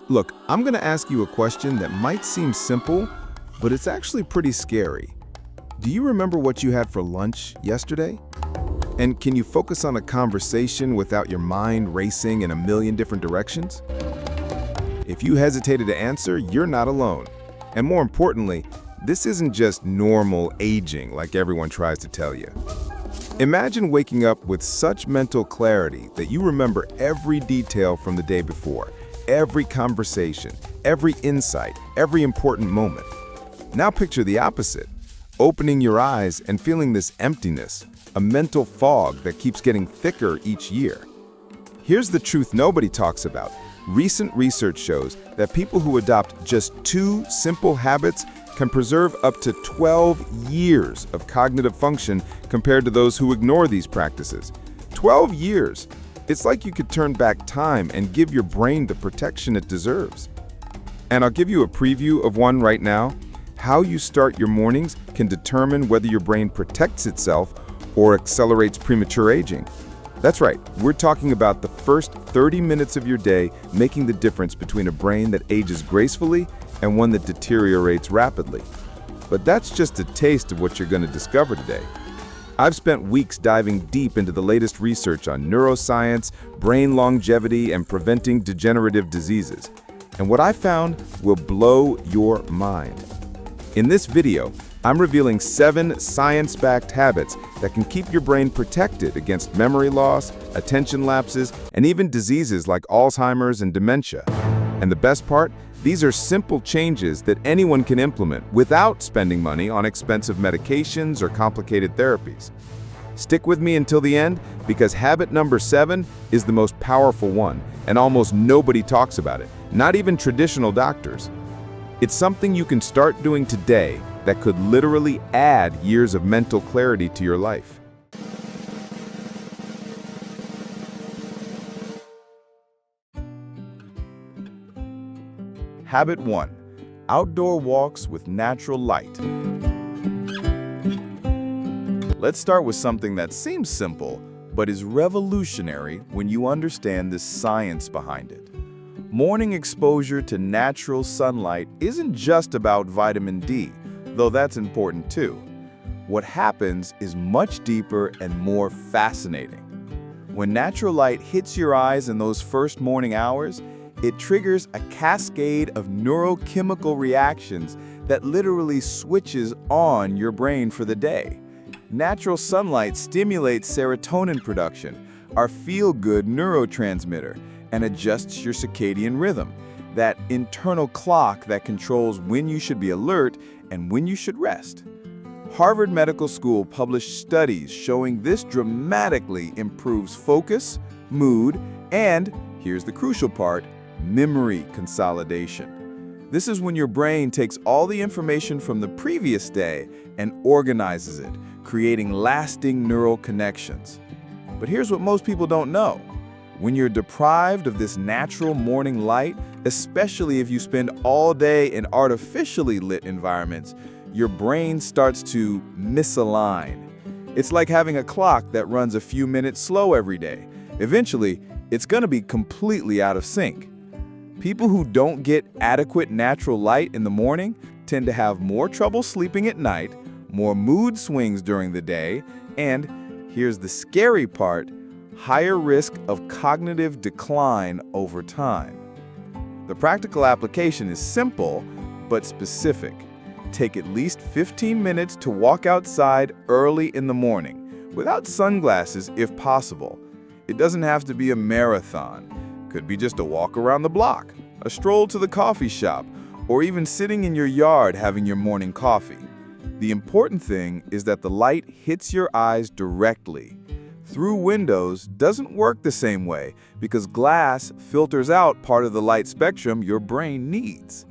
Look, I'm going to ask you a question that might seem simple, but it's actually pretty scary. Do you remember what you had for lunch yesterday? And can you focus on a conversation without your mind racing in a million different directions? If you hesitated to answer, you're not alone. And more importantly, this isn't just normal aging like everyone tries to tell you. Imagine waking up with such mental clarity that you remember every detail from the day before, every conversation, every insight, every important moment. Now picture the opposite, opening your eyes and feeling this emptiness, a mental fog that keeps getting thicker each year. Here's the truth nobody talks about. Recent research shows that people who adopt just 2 simple habits can preserve up to 12 years of cognitive function compared to those who ignore these practices. 12 years! It's like you could turn back time and give your brain the protection it deserves. And I'll give you a preview of one right now. How you start your mornings can determine whether your brain protects itself or accelerates premature aging. That's right, we're talking about the first 30 minutes of your day making the difference between a brain that ages gracefully and one that deteriorates rapidly. But that's just a taste of what you're going to discover today. I've spent weeks diving deep into the latest research on neuroscience, brain longevity, and preventing degenerative diseases. And what I found will blow your mind. In this video, I'm revealing 7 science-backed habits that can keep your brain protected against memory loss, attention lapses, and even diseases like Alzheimer's and dementia. And the best part? These are simple changes that anyone can implement without spending money on expensive medications or complicated therapies. Stick with me until the end because habit number 7 is the most powerful one, and almost nobody talks about it, not even traditional doctors. It's something you can start doing today that could literally add years of mental clarity to your life. Habit 1. Outdoor walks with natural light. Let's start with something that seems simple, but is revolutionary when you understand the science behind it. Morning exposure to natural sunlight isn't just about vitamin D, though that's important too. What happens is much deeper and more fascinating. When natural light hits your eyes in those first morning hours, it triggers a cascade of neurochemical reactions that literally switches on your brain for the day. Natural sunlight stimulates serotonin production, our feel-good neurotransmitter, and adjusts your circadian rhythm, that internal clock that controls when you should be alert and when you should rest. Harvard Medical School published studies showing this dramatically improves focus, mood, and, here's the crucial part, memory consolidation. This is when your brain takes all the information from the previous day and organizes it, creating lasting neural connections. But here's what most people don't know. When you're deprived of this natural morning light, especially if you spend all day in artificially lit environments, your brain starts to misalign. It's like having a clock that runs a few minutes slow every day. Eventually, it's going to be completely out of sync. People who don't get adequate natural light in the morning tend to have more trouble sleeping at night, more mood swings during the day, and, here's the scary part, higher risk of cognitive decline over time. The practical application is simple, but specific. Take at least 15 minutes to walk outside early in the morning, without sunglasses if possible. It doesn't have to be a marathon. Could be just a walk around the block, a stroll to the coffee shop, or even sitting in your yard having your morning coffee. The important thing is that the light hits your eyes directly. Through windows doesn't work the same way because glass filters out part of the light spectrum your brain needs.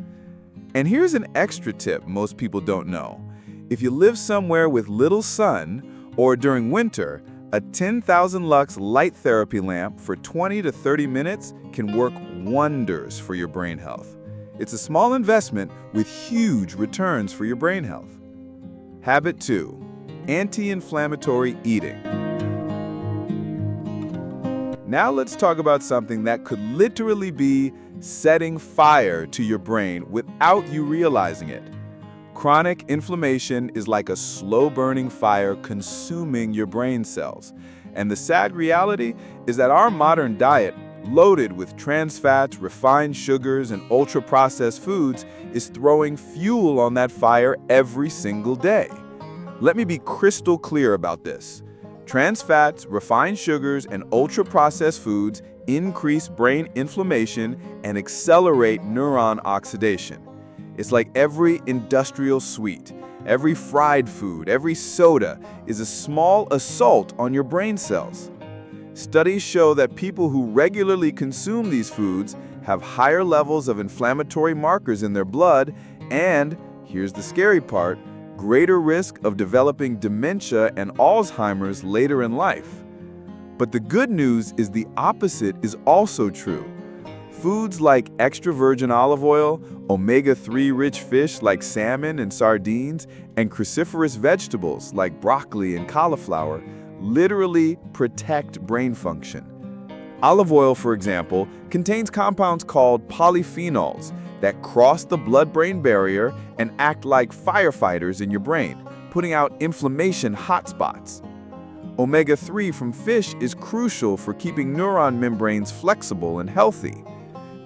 And here's an extra tip most people don't know. If you live somewhere with little sun, or during winter, a 10,000 lux light therapy lamp for 20 to 30 minutes can work wonders for your brain health. It's a small investment with huge returns for your brain health. Habit 2. Anti-inflammatory eating. Now let's talk about something that could literally be setting fire to your brain without you realizing it. Chronic inflammation is like a slow-burning fire consuming your brain cells. And the sad reality is that our modern diet, loaded with trans fats, refined sugars, and ultra-processed foods, is throwing fuel on that fire every single day. Let me be crystal clear about this. Trans fats, refined sugars, and ultra-processed foods increase brain inflammation and accelerate neuron oxidation. It's like every industrial sweet, every fried food, every soda is a small assault on your brain cells. Studies show that people who regularly consume these foods have higher levels of inflammatory markers in their blood and, here's the scary part, greater risk of developing dementia and Alzheimer's later in life. But the good news is the opposite is also true. Foods like extra virgin olive oil, omega-3 rich fish like salmon and sardines, and cruciferous vegetables like broccoli and cauliflower literally protect brain function. Olive oil, for example, contains compounds called polyphenols that cross the blood-brain barrier and act like firefighters in your brain, putting out inflammation hotspots. Omega-3 from fish is crucial for keeping neuron membranes flexible and healthy.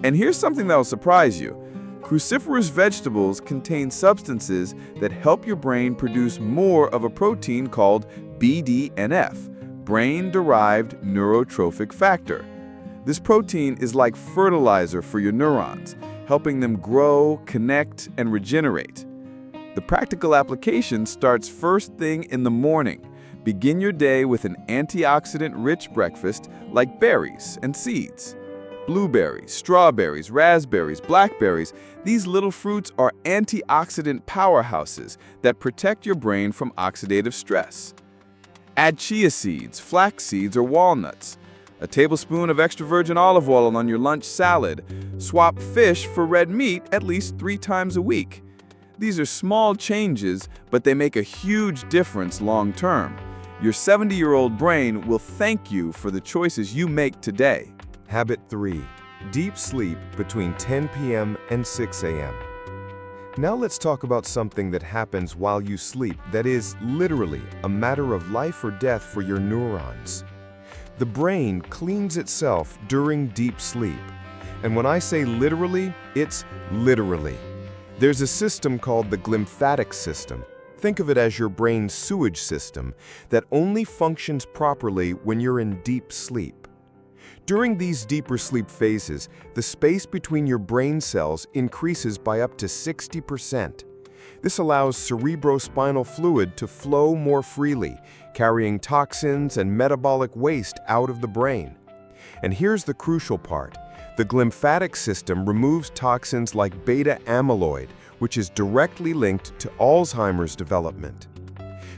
And here's something that will surprise you. Cruciferous vegetables contain substances that help your brain produce more of a protein called BDNF, brain-derived neurotrophic factor. This protein is like fertilizer for your neurons, helping them grow, connect, and regenerate. The practical application starts first thing in the morning. Begin your day with an antioxidant-rich breakfast like berries and seeds. Blueberries, strawberries, raspberries, blackberries, these little fruits are antioxidant powerhouses that protect your brain from oxidative stress. Add chia seeds, flax seeds, or walnuts. A tablespoon of extra virgin olive oil on your lunch salad. Swap fish for red meat at least 3 times a week. These are small changes, but they make a huge difference long term. Your 70-year-old brain will thank you for the choices you make today. Habit 3. Deep sleep between 10 p.m. and 6 a.m. Now let's talk about something that happens while you sleep that is literally a matter of life or death for your neurons. The brain cleans itself during deep sleep. And when I say literally, it's literally. There's a system called the glymphatic system. Think of it as your brain's sewage system that only functions properly when you're in deep sleep. During these deeper sleep phases, the space between your brain cells increases by up to 60%. This allows cerebrospinal fluid to flow more freely, carrying toxins and metabolic waste out of the brain. And here's the crucial part. The glymphatic system removes toxins like beta amyloid, which is directly linked to Alzheimer's development.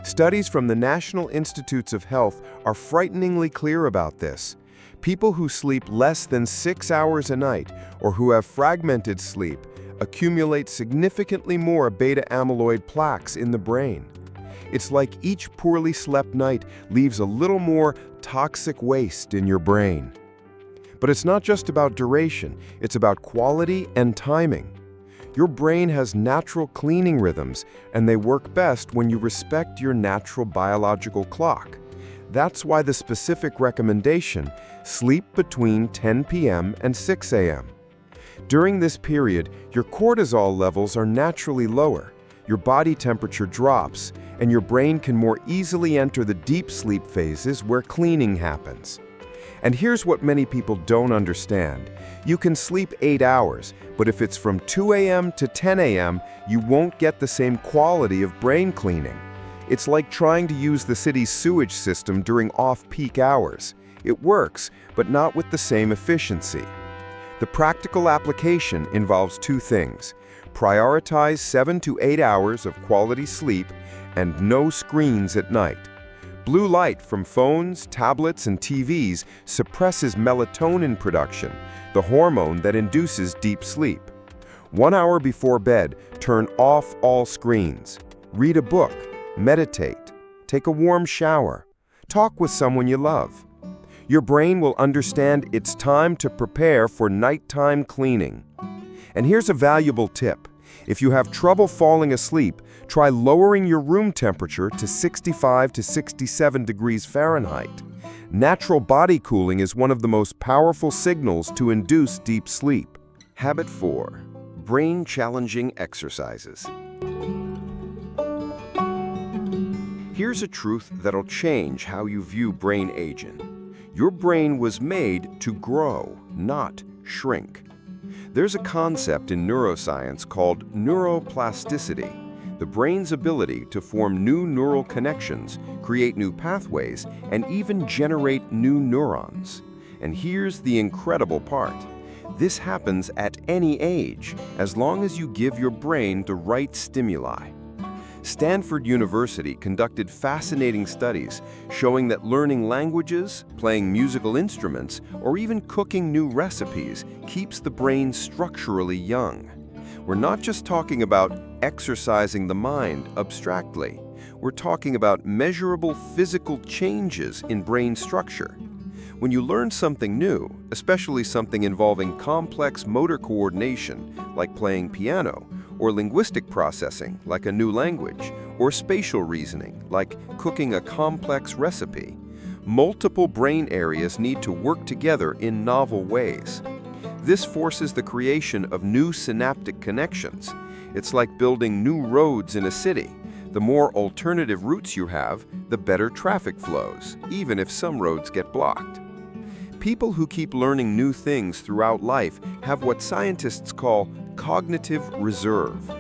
Studies from the National Institutes of Health are frighteningly clear about this. People who sleep less than 6 hours a night or who have fragmented sleep accumulate significantly more beta amyloid plaques in the brain. It's like each poorly slept night leaves a little more toxic waste in your brain. But it's not just about duration, it's about quality and timing. Your brain has natural cleaning rhythms, and they work best when you respect your natural biological clock. That's why the specific recommendation, sleep between 10 p.m. and 6 a.m. During this period, your cortisol levels are naturally lower, your body temperature drops, and your brain can more easily enter the deep sleep phases where cleaning happens. And here's what many people don't understand. You can sleep 8 hours, but if it's from 2 a.m. to 10 a.m., you won't get the same quality of brain cleaning. It's like trying to use the city's sewage system during off-peak hours. It works, but not with the same efficiency. The practical application involves 2 things. Prioritize 7 to 8 hours of quality sleep and no screens at night. Blue light from phones, tablets, and TVs suppresses melatonin production, the hormone that induces deep sleep. 1 hour before bed, turn off all screens. Read a book. Meditate. Take a warm shower. Talk with someone you love. Your brain will understand it's time to prepare for nighttime cleaning. And here's a valuable tip. If you have trouble falling asleep, try lowering your room temperature to 65 to 67 degrees Fahrenheit. Natural body cooling is one of the most powerful signals to induce deep sleep. Habit 4. Brain-challenging exercises. Here's a truth that'll change how you view brain aging. Your brain was made to grow, not shrink. There's a concept in neuroscience called neuroplasticity, the brain's ability to form new neural connections, create new pathways, and even generate new neurons. And here's the incredible part. This happens at any age, as long as you give your brain the right stimuli. Stanford University conducted fascinating studies showing that learning languages, playing musical instruments, or even cooking new recipes keeps the brain structurally young. We're not just talking about exercising the mind abstractly. We're talking about measurable physical changes in brain structure. When you learn something new, especially something involving complex motor coordination, like playing piano, or linguistic processing, like a new language, or spatial reasoning, like cooking a complex recipe, multiple brain areas need to work together in novel ways. This forces the creation of new synaptic connections. It's like building new roads in a city. The more alternative routes you have, the better traffic flows, even if some roads get blocked. People who keep learning new things throughout life have what scientists call cognitive reserve.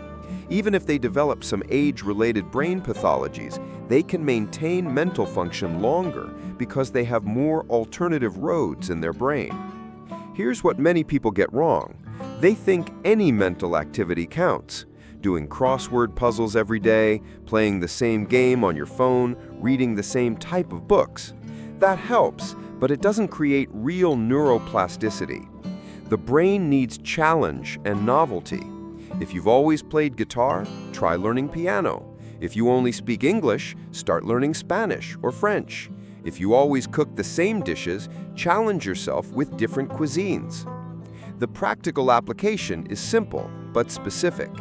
Even if they develop some age-related brain pathologies, they can maintain mental function longer because they have more alternative roads in their brain. Here's what many people get wrong. They think any mental activity counts. Doing crossword puzzles every day, playing the same game on your phone, reading the same type of books. That helps, but it doesn't create real neuroplasticity. The brain needs challenge and novelty. If you've always played guitar, try learning piano. If you only speak English, start learning Spanish or French. If you always cook the same dishes, challenge yourself with different cuisines. The practical application is simple but specific.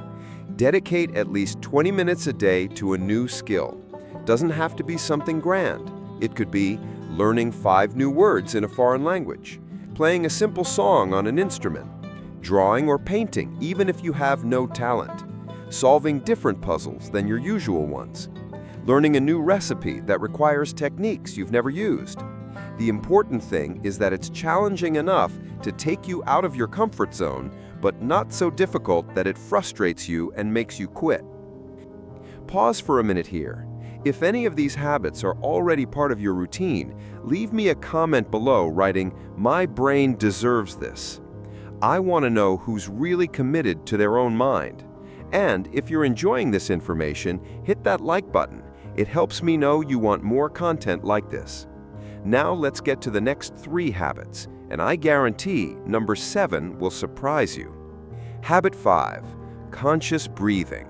Dedicate at least 20 minutes a day to a new skill. Doesn't have to be something grand. It could be learning 5 new words in a foreign language, playing a simple song on an instrument, drawing or painting even if you have no talent, solving different puzzles than your usual ones, learning a new recipe that requires techniques you've never used. The important thing is that it's challenging enough to take you out of your comfort zone, but not so difficult that it frustrates you and makes you quit. Pause for a minute here. If any of these habits are already part of your routine, leave me a comment below writing, "My brain deserves this." I want to know who's really committed to their own mind. And if you're enjoying this information, hit that like button. It helps me know you want more content like this. Now let's get to the next 3 habits, and I guarantee number 7 will surprise you. Habit 5. Conscious breathing.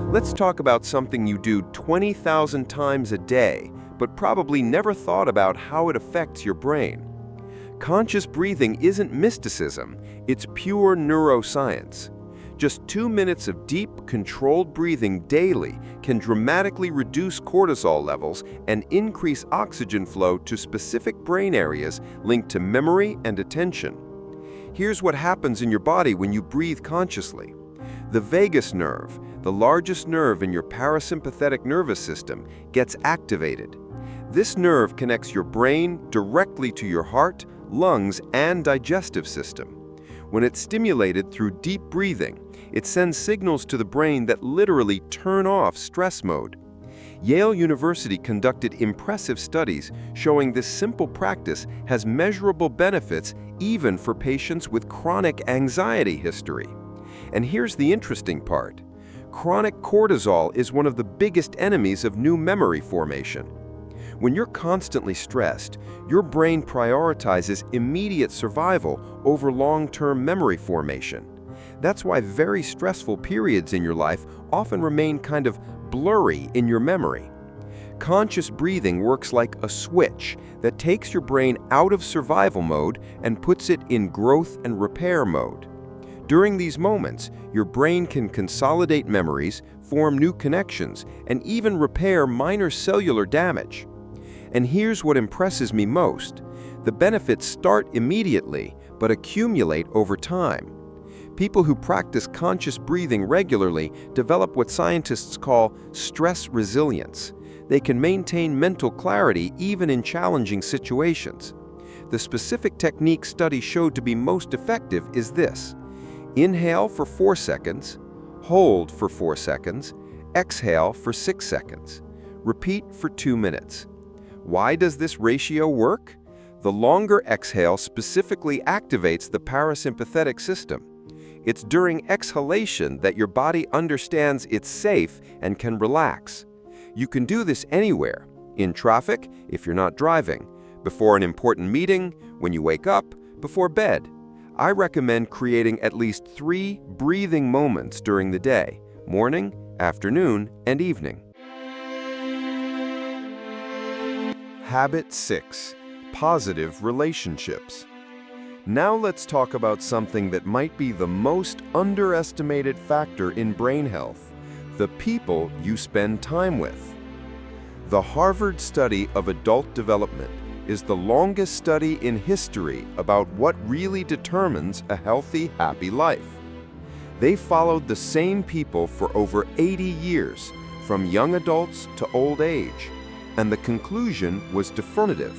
Let's talk about something you do 20,000 times a day, but probably never thought about how it affects your brain. Conscious breathing isn't mysticism, it's pure neuroscience. Just 2 minutes of deep, controlled breathing daily can dramatically reduce cortisol levels and increase oxygen flow to specific brain areas linked to memory and attention. Here's what happens in your body when you breathe consciously. The vagus nerve, the largest nerve in your parasympathetic nervous system, gets activated. This nerve connects your brain directly to your heart, lungs, and digestive system. When it's stimulated through deep breathing, it sends signals to the brain that literally turn off stress mode. Yale University conducted impressive studies showing this simple practice has measurable benefits even for patients with chronic anxiety history. And here's the interesting part. Chronic cortisol is one of the biggest enemies of new memory formation. When you're constantly stressed, your brain prioritizes immediate survival over long-term memory formation. That's why very stressful periods in your life often remain kind of blurry in your memory. Conscious breathing works like a switch that takes your brain out of survival mode and puts it in growth and repair mode. During these moments, your brain can consolidate memories, form new connections, and even repair minor cellular damage. And here's what impresses me most. The benefits start immediately, but accumulate over time. People who practice conscious breathing regularly develop what scientists call stress resilience. They can maintain mental clarity even in challenging situations. The specific technique study showed to be most effective is this: inhale for 4 seconds, hold for 4 seconds, exhale for 6 seconds. Repeat for 2 minutes. Why does this ratio work? The longer exhale specifically activates the parasympathetic system. It's during exhalation that your body understands it's safe and can relax. You can do this anywhere: in traffic, if you're not driving, before an important meeting, when you wake up, before bed. I recommend creating at least 3 breathing moments during the day: morning, afternoon, and evening. Habit 6. Positive relationships. Now let's talk about something that might be the most underestimated factor in brain health: the people you spend time with. The Harvard study of adult development is the longest study in history about what really determines a healthy, happy life. They followed the same people for over 80 years, from young adults to old age, and the conclusion was definitive.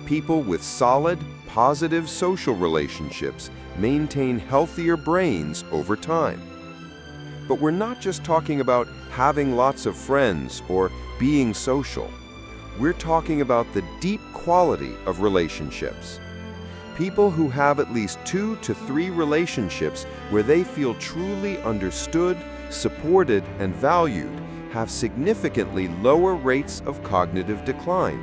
People with solid, positive social relationships maintain healthier brains over time. But we're not just talking about having lots of friends or being social. We're talking about the deep quality of relationships. People who have at least 2 to 3 relationships where they feel truly understood, supported, and valued have significantly lower rates of cognitive decline.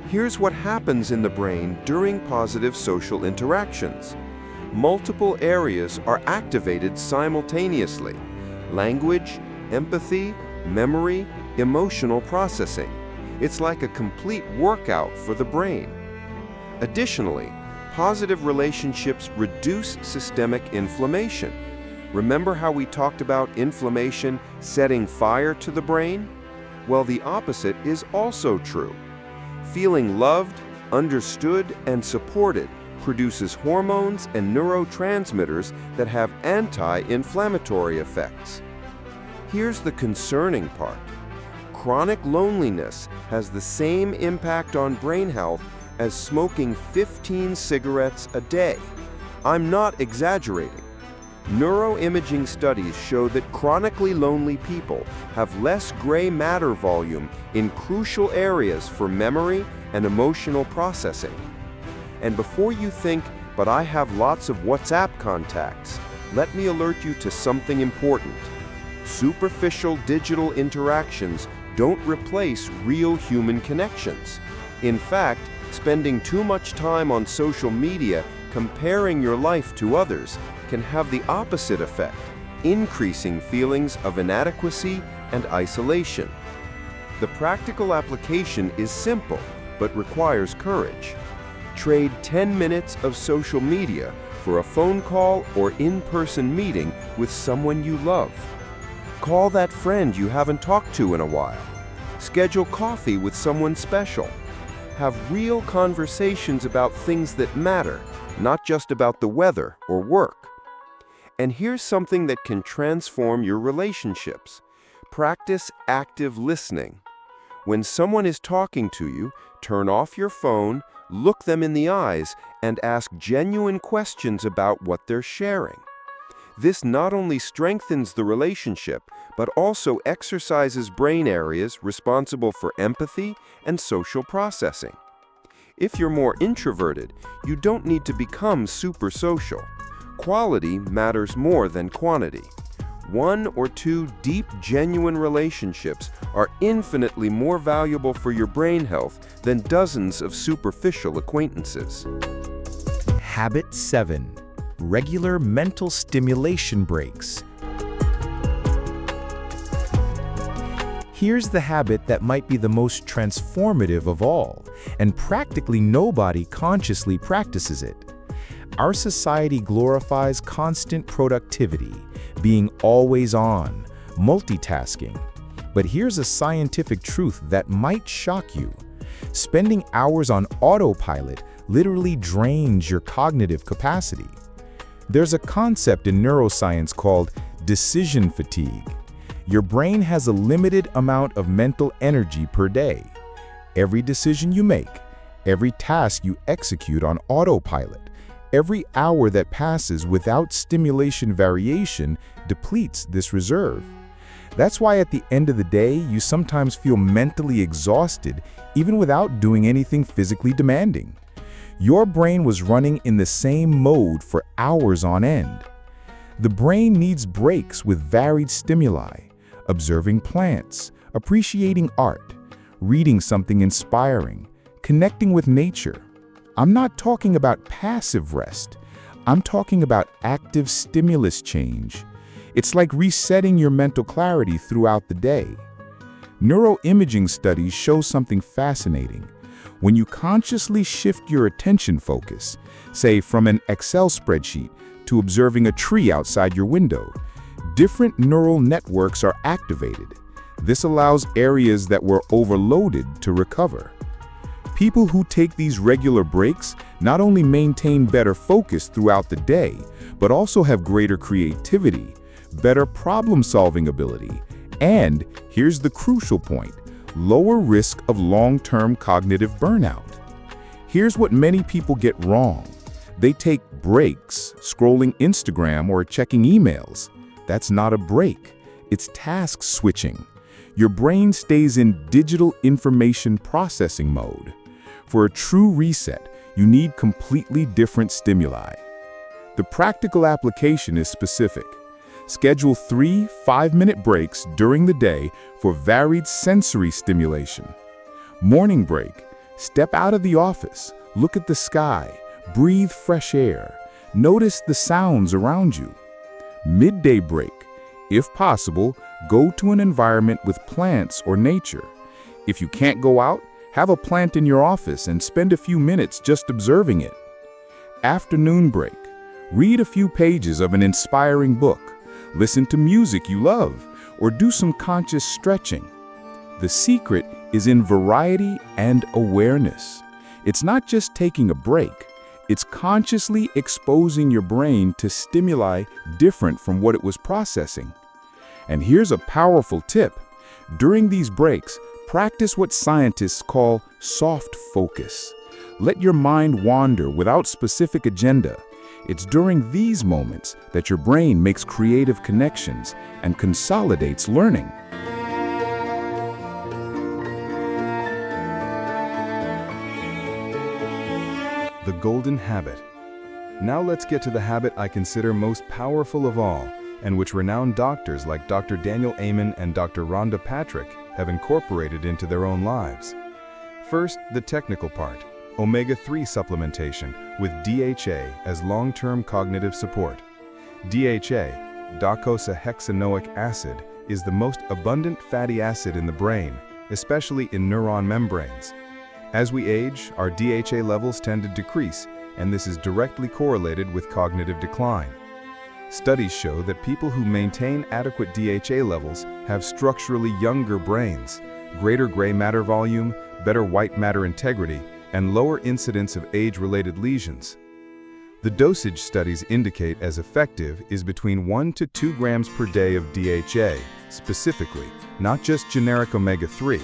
Here's what happens in the brain during positive social interactions. Multiple areas are activated simultaneously: language, empathy, memory, emotional processing. It's like a complete workout for the brain. Additionally, positive relationships reduce systemic inflammation. Remember how we talked about inflammation setting fire to the brain? Well, the opposite is also true. Feeling loved, understood, and supported produces hormones and neurotransmitters that have anti-inflammatory effects. Here's the concerning part. Chronic loneliness has the same impact on brain health as smoking 15 cigarettes a day. I'm not exaggerating. Neuroimaging studies show that chronically lonely people have less gray matter volume in crucial areas for memory and emotional processing. And before you think, "But I have lots of WhatsApp contacts," let me alert you to something important. Superficial digital interactions don't replace real human connections. In fact, spending too much time on social media comparing your life to others can have the opposite effect, increasing feelings of inadequacy and isolation. The practical application is simple, but requires courage. Trade 10 minutes of social media for a phone call or in-person meeting with someone you love. Call that friend you haven't talked to in a while. Schedule coffee with someone special. Have real conversations about things that matter, not just about the weather or work. And here's something that can transform your relationships. Practice active listening. When someone is talking to you, turn off your phone, look them in the eyes, and ask genuine questions about what they're sharing. This not only strengthens the relationship, but also exercises brain areas responsible for empathy and social processing. If you're more introverted, you don't need to become super social. Quality matters more than quantity. 1 or 2 deep, genuine relationships are infinitely more valuable for your brain health than dozens of superficial acquaintances. Habit 7. Regular mental stimulation breaks. Here's the habit that might be the most transformative of all, and practically nobody consciously practices it. Our society glorifies constant productivity, being always on, multitasking. But here's a scientific truth that might shock you. Spending hours on autopilot literally drains your cognitive capacity. There's a concept in neuroscience called decision fatigue. Your brain has a limited amount of mental energy per day. Every decision you make, every task you execute on autopilot, every hour that passes without stimulation variation depletes this reserve. That's why at the end of the day, you sometimes feel mentally exhausted even without doing anything physically demanding. Your brain was running in the same mode for hours on end. The brain needs breaks with varied stimuli, observing plants, appreciating art, reading something inspiring, connecting with nature. I'm not talking about passive rest. I'm talking about active stimulus change. It's like resetting your mental clarity throughout the day. Neuroimaging studies show something fascinating. When you consciously shift your attention focus, say from an Excel spreadsheet to observing a tree outside your window, different neural networks are activated. This allows areas that were overloaded to recover. People who take these regular breaks not only maintain better focus throughout the day, but also have greater creativity, better problem-solving ability, and, here's the crucial point, lower risk of long-term cognitive burnout. Here's what many people get wrong. They take breaks, scrolling Instagram or checking emails. That's not a break. It's task switching. Your brain stays in digital information processing mode. For a true reset, you need completely different stimuli. The practical application is specific. Schedule 3 5-minute breaks during the day for varied sensory stimulation. Morning break. Step out of the office, look at the sky, breathe fresh air, notice the sounds around you. Midday break. If possible, go to an environment with plants or nature. If you can't go out, have a plant in your office and spend a few minutes just observing it. Afternoon break. Read a few pages of an inspiring book. Listen to music you love, or do some conscious stretching. The secret is in variety and awareness. It's not just taking a break. It's consciously exposing your brain to stimuli different from what it was processing. And here's a powerful tip. During these breaks, practice what scientists call soft focus. Let your mind wander without specific agenda. It's during these moments that your brain makes creative connections and consolidates learning. The golden habit. Now let's get to the habit I consider most powerful of all, and which renowned doctors like Dr. Daniel Amen and Dr. Rhonda Patrick have incorporated into their own lives. First, the technical part. Omega-3 supplementation with DHA as long-term cognitive support. DHA, docosahexaenoic acid, is the most abundant fatty acid in the brain, especially in neuron membranes. As we age, our DHA levels tend to decrease, and this is directly correlated with cognitive decline. Studies show that people who maintain adequate DHA levels have structurally younger brains, greater gray matter volume, better white matter integrity, and lower incidence of age-related lesions. The dosage studies indicate as effective is between 1 to 2 grams per day of DHA, specifically, not just generic omega-3.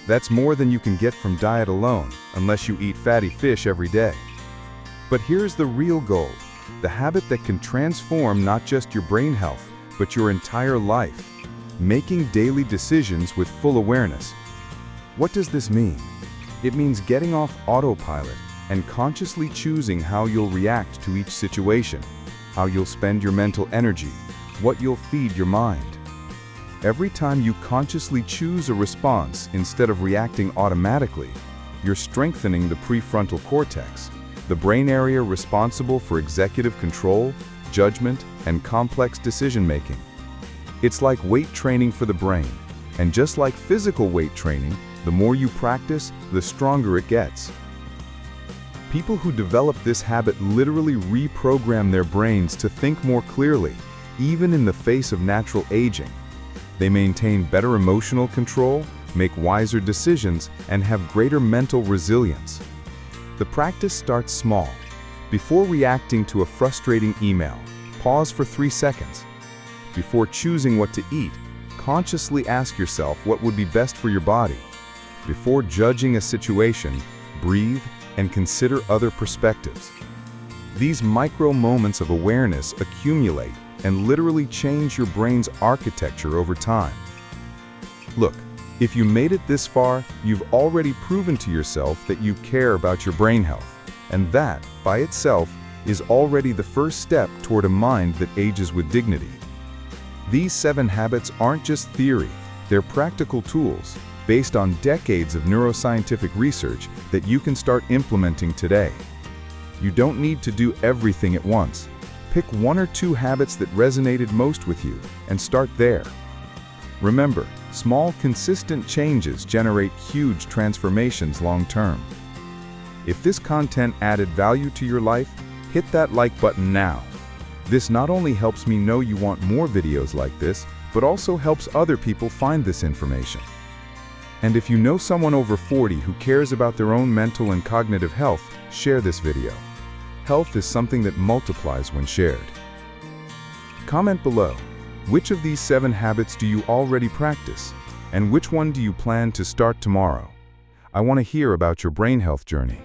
That's more than you can get from diet alone, unless you eat fatty fish every day. But here's the real goal, the habit that can transform not just your brain health, but your entire life, making daily decisions with full awareness. What does this mean? It means getting off autopilot and consciously choosing how you'll react to each situation, how you'll spend your mental energy, what you'll feed your mind. Every time you consciously choose a response instead of reacting automatically, you're strengthening the prefrontal cortex, the brain area responsible for executive control, judgment, and complex decision-making. It's like weight training for the brain. And just like physical weight training, the more you practice, the stronger it gets. People who develop this habit literally reprogram their brains to think more clearly, even in the face of natural aging. They maintain better emotional control, make wiser decisions, and have greater mental resilience. The practice starts small. Before reacting to a frustrating email, pause for 3 seconds. Before choosing what to eat, consciously ask yourself what would be best for your body. Before judging a situation, breathe and consider other perspectives. These micro moments of awareness accumulate and literally change your brain's architecture over time. Look, if you made it this far, you've already proven to yourself that you care about your brain health, and that, by itself, is already the first step toward a mind that ages with dignity. These 7 habits aren't just theory, they're practical tools, based on decades of neuroscientific research that you can start implementing today. You don't need to do everything at once. Pick 1 or 2 habits that resonated most with you and start there. Remember, small, consistent changes generate huge transformations long-term. If this content added value to your life, hit that like button now. This not only helps me know you want more videos like this, but also helps other people find this information. And if you know someone over 40 who cares about their own mental and cognitive health, share this video. Health is something that multiplies when shared. Comment below, which of these 7 habits do you already practice? And which one do you plan to start tomorrow? I want to hear about your brain health journey.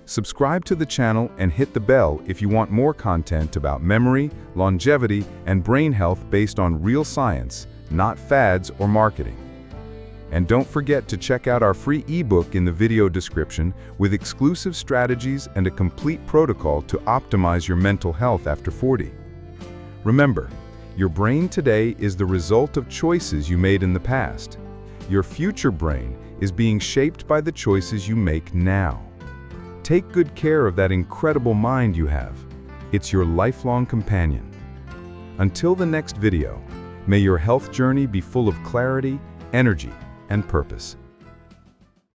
Subscribe to the channel and hit the bell if you want more content about memory, longevity, and brain health based on real science, not fads or marketing. And don't forget to check out our free ebook in the video description with exclusive strategies and a complete protocol to optimize your mental health after 40. Remember, your brain today is the result of choices you made in the past. Your future brain is being shaped by the choices you make now. Take good care of that incredible mind you have. It's your lifelong companion. Until the next video, may your health journey be full of clarity, energy, and purpose.